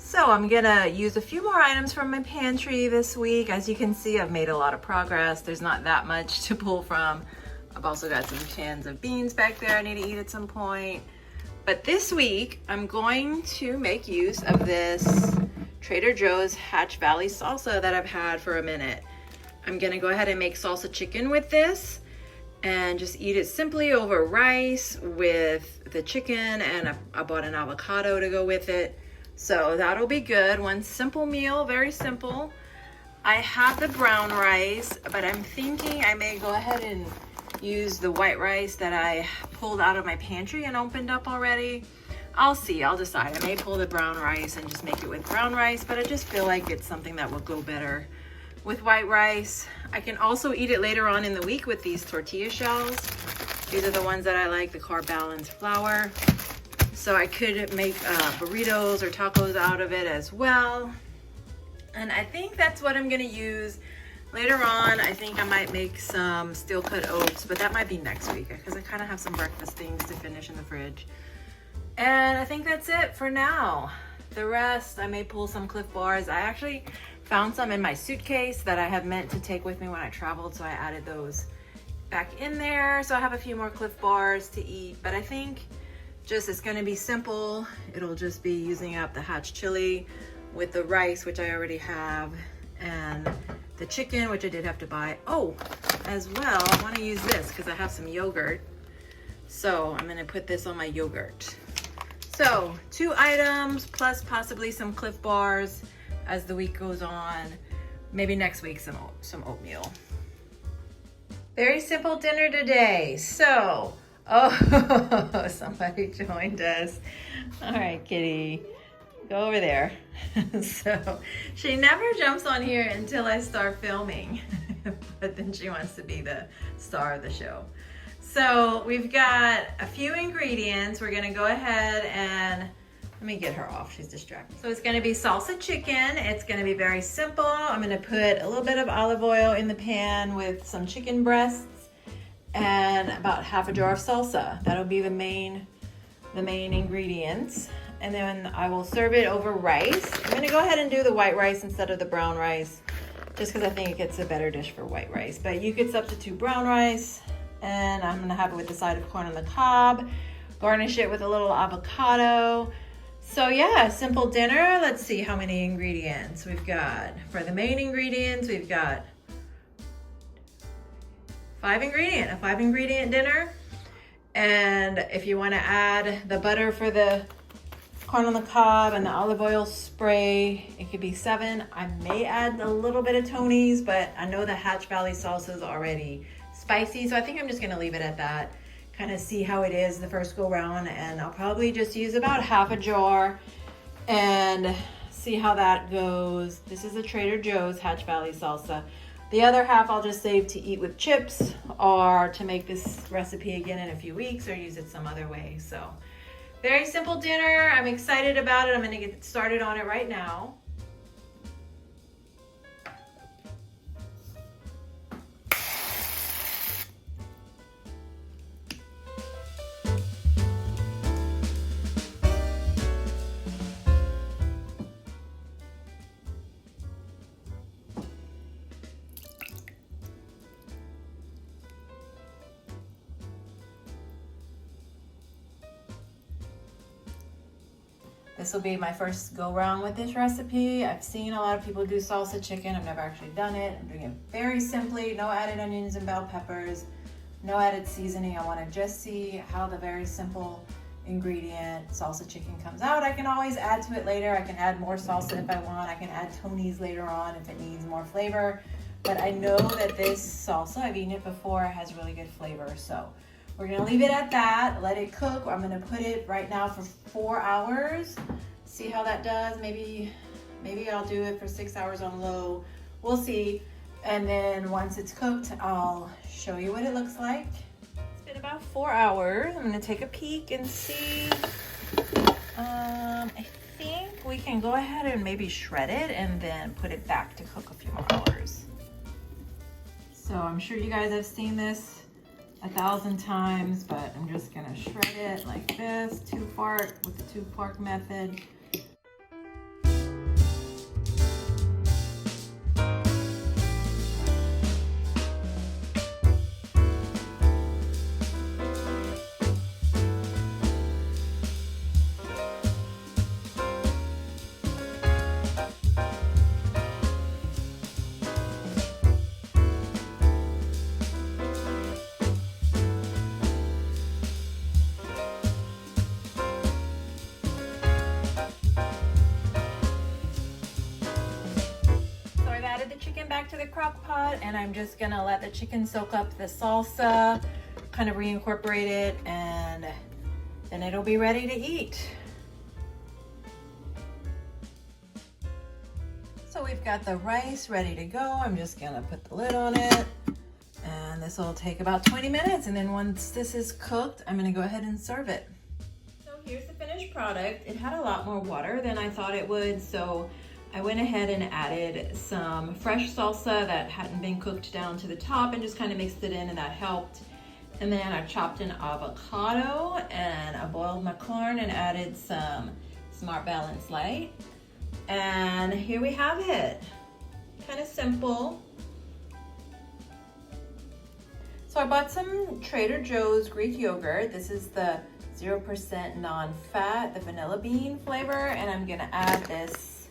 So I'm gonna use a few more items from my pantry this week. As you can see, I've made a lot of progress. There's not that much to pull from. I've also got some cans of beans back there I need to eat at some point. But this week, I'm going to make use of this Trader Joe's Hatch Valley salsa that I've had for a minute. I'm gonna go ahead and make salsa chicken with this and just eat it simply over rice with the chicken, and I bought an avocado to go with it. So that'll be good. One simple meal, very simple. I have the brown rice, but I'm thinking I may go ahead and use the white rice that I pulled out of my pantry and opened up already. I'll see, I'll decide. I may pull the brown rice and just make it with brown rice, but I just feel like it's something that will go better with white rice. I can also eat it later on in the week with these tortilla shells. These are the ones that I like, the carb balanced flour. So I could make burritos or tacos out of it as well. And I think that's what I'm gonna use later on. I think I might make some steel cut oats, but that might be next week because I kind of have some breakfast things to finish in the fridge. And I think that's it for now. The rest, I may pull some Cliff Bars. I actually found some in my suitcase that I had meant to take with me when I traveled, so I added those back in there. So I have a few more Cliff Bars to eat, but I think just it's gonna be simple. It'll just be using up the Hatch chili with the rice, which I already have, and the chicken, which I did have to buy. Oh, as well, I wanna use this because I have some yogurt. So I'm gonna put this on my yogurt. So 2 items plus possibly some Cliff Bars as the week goes on. Maybe next week some oatmeal. Very simple dinner today. So, oh, somebody joined us. All right, kitty, go over there. So she never jumps on here until I start filming, but then she wants to be the star of the show. So we've got a few ingredients. We're gonna go ahead and, let me get her off, she's distracted. So it's gonna be salsa chicken. It's gonna be very simple. I'm gonna put a little bit of olive oil in the pan with some chicken breasts and about half a jar of salsa. That'll be the main ingredients. And then I will serve it over rice. I'm gonna go ahead and do the white rice instead of the brown rice, just because I think it gets a better dish for white rice. But you could substitute brown rice, and I'm gonna have it with a side of corn on the cob, garnish it with a little avocado. So yeah, simple dinner. Let's see how many ingredients we've got. For the main ingredients, we've got a 5 ingredient dinner. And if you wanna add the butter for the corn on the cob and the olive oil spray, it could be 7. I may add a little bit of Tony's, but I know the Hatch Valley salsa is already spicy, so I think I'm just gonna leave it at that. Kind of see how it is the first go round, and I'll probably just use about half a jar and see how that goes. This is a Trader Joe's Hatch Valley salsa. The other half I'll just save to eat with chips or to make this recipe again in a few weeks or use it some other way. So very simple dinner. I'm excited about it. I'm gonna get started on it right now. This will be my first go round with this recipe. I've seen a lot of people do salsa chicken. I've never actually done it. I'm doing it very simply, no added onions and bell peppers, no added seasoning. I want to just see how the very simple ingredient salsa chicken comes out. I can always add to it later. I can add more salsa if I want. I can add Tony's later on if it needs more flavor. But I know that this salsa, I've eaten it before, has really good flavor. So we're gonna leave it at that, let it cook. I'm gonna put it right now for 4 hours. See how that does. Maybe I'll do it for 6 hours on low. We'll see. And then once it's cooked, I'll show you what it looks like. It's been about 4 hours. I'm gonna take a peek and see. I think we can go ahead and maybe shred it and then put it back to cook a few more hours. So I'm sure you guys have seen this 1,000 times, but I'm just gonna shred it like this, with the two-part method. to the crock pot and I'm just gonna let the chicken soak up the salsa, kind of reincorporate it, and then it'll be ready to eat. So we've got the rice ready to go. I'm just gonna put the lid on it, and this will take about 20 minutes. And then once this is cooked, I'm gonna go ahead and serve it. So here's the finished product. It had a lot more water than I thought it would, so I went ahead and added some fresh salsa that hadn't been cooked down to the top and just kind of mixed it in, and that helped. And then I chopped an avocado and I boiled my corn and added some Smart Balance Light. And here we have it. Kind of simple. So I bought some Trader Joe's Greek yogurt. This is the 0% non-fat, the vanilla bean flavor, and I'm gonna add this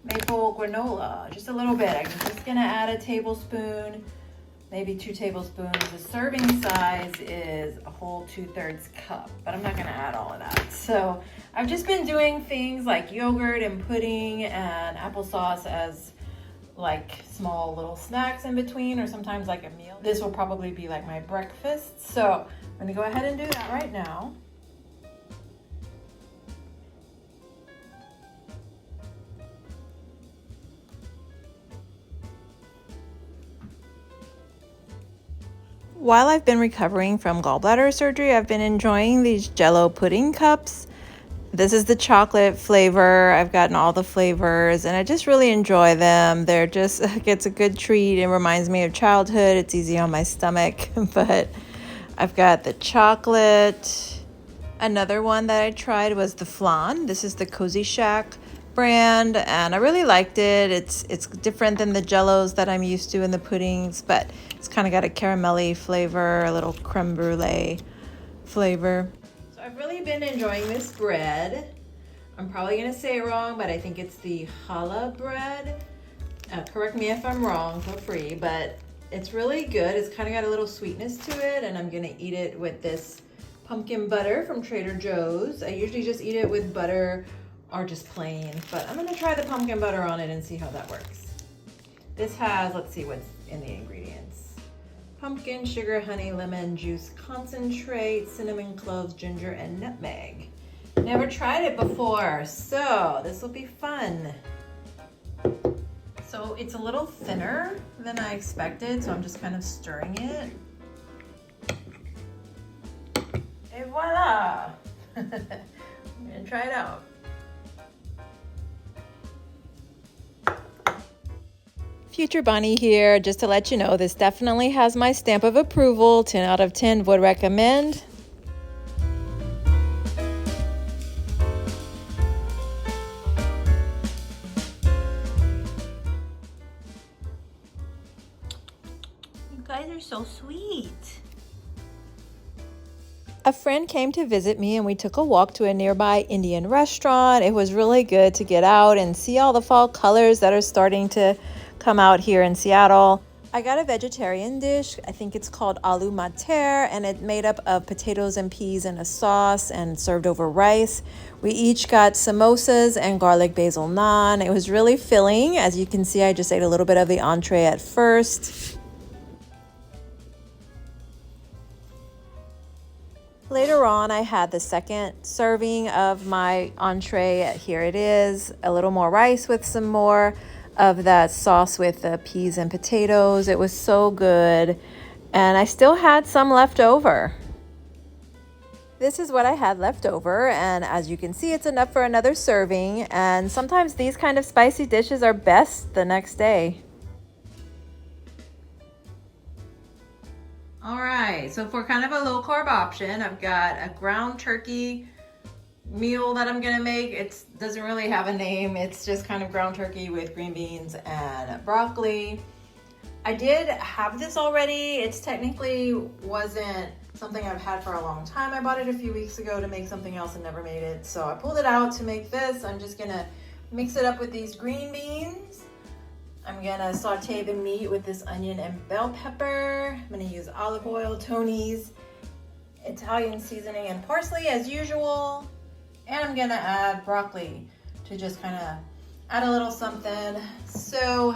maple granola, just a little bit. I'm just gonna add a tablespoon, maybe 2 tablespoons. The serving size is a whole 2/3 cup, but I'm not gonna add all of that. So I've just been doing things like yogurt and pudding and applesauce as like small little snacks in between, or sometimes like a meal. This will probably be like my breakfast. So I'm gonna go ahead and do that right now. While I've been recovering from gallbladder surgery, I've been enjoying these Jello pudding cups. This is the chocolate flavor. I've gotten all the flavors and I just really enjoy them. They're just, it's a good treat. It reminds me of childhood. It's easy on my stomach, but I've got the chocolate. Another one that I tried was the flan. This is the Cozy Shack brand and I really liked it. It's different than the Jellos that I'm used to in the puddings, but it's kind of got a caramelly flavor, a little creme brulee flavor. So I've really been enjoying this bread. I'm probably gonna say it wrong, but I think it's the challah bread. Correct me if I'm wrong, feel free, but it's really good. It's kind of got a little sweetness to it, and I'm gonna eat it with this pumpkin butter from Trader Joe's. I usually just eat it with butter or just plain, but I'm gonna try the pumpkin butter on it and see how that works. This has, let's see what's in the ingredients. Pumpkin, sugar, honey, lemon juice concentrate, cinnamon, cloves, ginger, and nutmeg. Never tried it before, so this will be fun. So it's a little thinner than I expected, so I'm just kind of stirring it. Et voila! I'm gonna try it out. Future Bonnie here, just to let you know, this definitely has my stamp of approval. 10 out of 10 would recommend. You guys are so sweet. A friend came to visit me and we took a walk to a nearby Indian restaurant. It was really good to get out and see all the fall colors that are starting to come out here in Seattle. I got a vegetarian dish. I think it's called aloo mater, and it's made up of potatoes and peas in a sauce and served over rice. We each got samosas and garlic basil naan. It was really filling. As you can see, I just ate a little bit of the entree at first. Later on, I had the second serving of my entree. Here it is, a little more rice with some more of that sauce with the peas and potatoes. It was so good, and I still had some left over. This is what I had left over, and as you can see, it's enough for another serving, and sometimes these kind of spicy dishes are best the next day. All right, so for kind of a low carb option, I've got a ground turkey meal that I'm gonna make. It doesn't really have a name. It's just kind of ground turkey with green beans and broccoli. I did have this already. It's technically wasn't something I've had for a long time. I bought it a few weeks ago to make something else and never made it. So I pulled it out to make this. I'm just gonna mix it up with these green beans. I'm gonna saute the meat with this onion and bell pepper. I'm gonna use olive oil, Tony's, Italian seasoning, and parsley as usual. And I'm gonna add broccoli to just kind of add a little something. So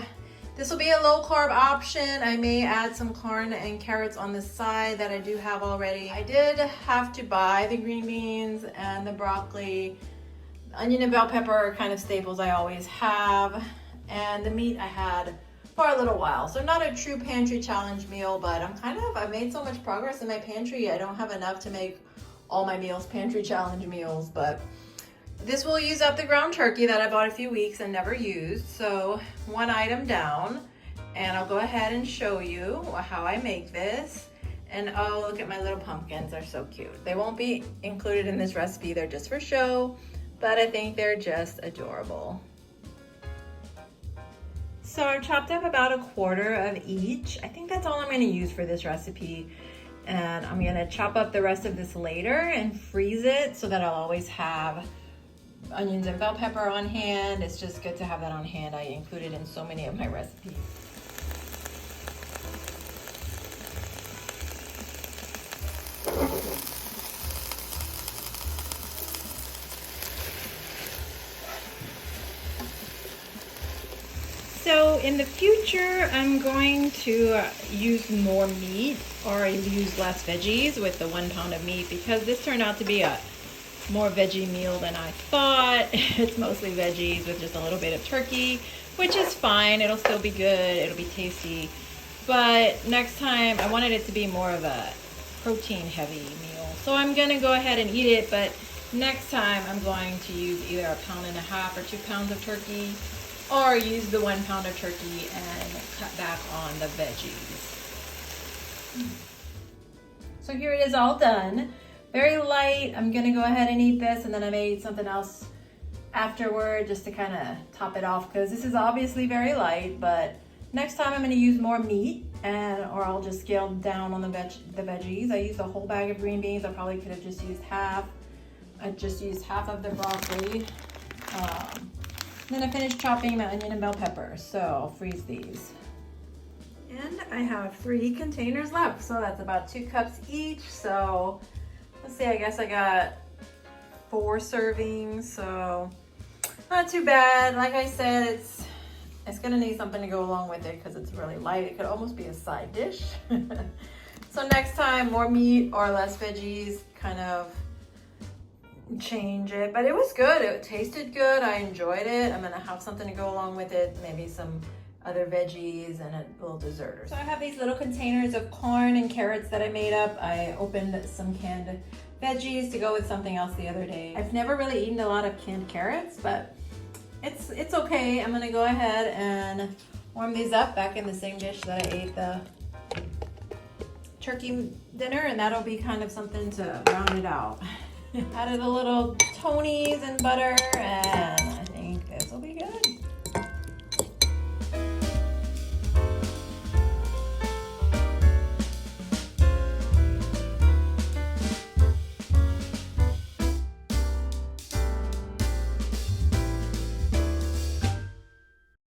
This will be a low carb option. I may add some corn and carrots on the side that I do have already. I did have to buy the green beans and the broccoli. Onion and bell pepper are kind of staples I always have. And the meat I had for a little while. So not a true pantry challenge meal, but I've made so much progress in my pantry. I don't have enough to make all my meals pantry challenge meals, but this will use up the ground turkey that I bought a few weeks and never used. So one item down, and I'll go ahead and show you how I make this. And oh, look at my little pumpkins, they're so cute. They won't be included in this recipe, they're just for show, but I think they're just adorable. So I've chopped up about a quarter of each. I think that's all I'm gonna use for this recipe. And I'm gonna chop up the rest of this later and freeze it so that I'll always have onions and bell pepper on hand. It's just good to have that on hand. I include it in so many of my recipes. So in the future, I'm going to use more meat or use less veggies with the 1 pound of meat, because this turned out to be a more veggie meal than I thought. It's mostly veggies with just a little bit of turkey, which is fine. It'll still be good. It'll be tasty. But next time, I wanted it to be more of a protein heavy meal. So I'm gonna go ahead and eat it, but next time I'm going to use either 1.5 pounds or 2 pounds of turkey, or use the 1 pound of turkey and cut back on the veggies. So here it is all done. Very light. I'm gonna go ahead and eat this, and then I may eat something else afterward just to kind of top it off, because this is obviously very light. But next time I'm gonna use more meat, or I'll just scale down on the veggies. I used a whole bag of green beans. I probably could have just used half. I just used half of the broccoli. Then I finished chopping my onion and bell pepper, so I'll freeze these. And I have 3 containers left, so that's about 2 cups each. So let's see, I guess I got 4 servings, so not too bad. Like I said, it's gonna need something to go along with it because it's really light. It could almost be a side dish. So next time, more meat or less veggies, kind of change it. But it was good. It tasted good. I enjoyed it. I'm gonna have something to go along with it, maybe some other veggies and a little dessert. So I have these little containers of corn and carrots that I made up. I opened some canned veggies to go with something else the other day. I've never really eaten a lot of canned carrots, but it's okay. I'm gonna go ahead and warm these up back in the same dish that I ate the turkey dinner, and that'll be kind of something to round it out. Added a little Tony's and butter, and I think this will be good.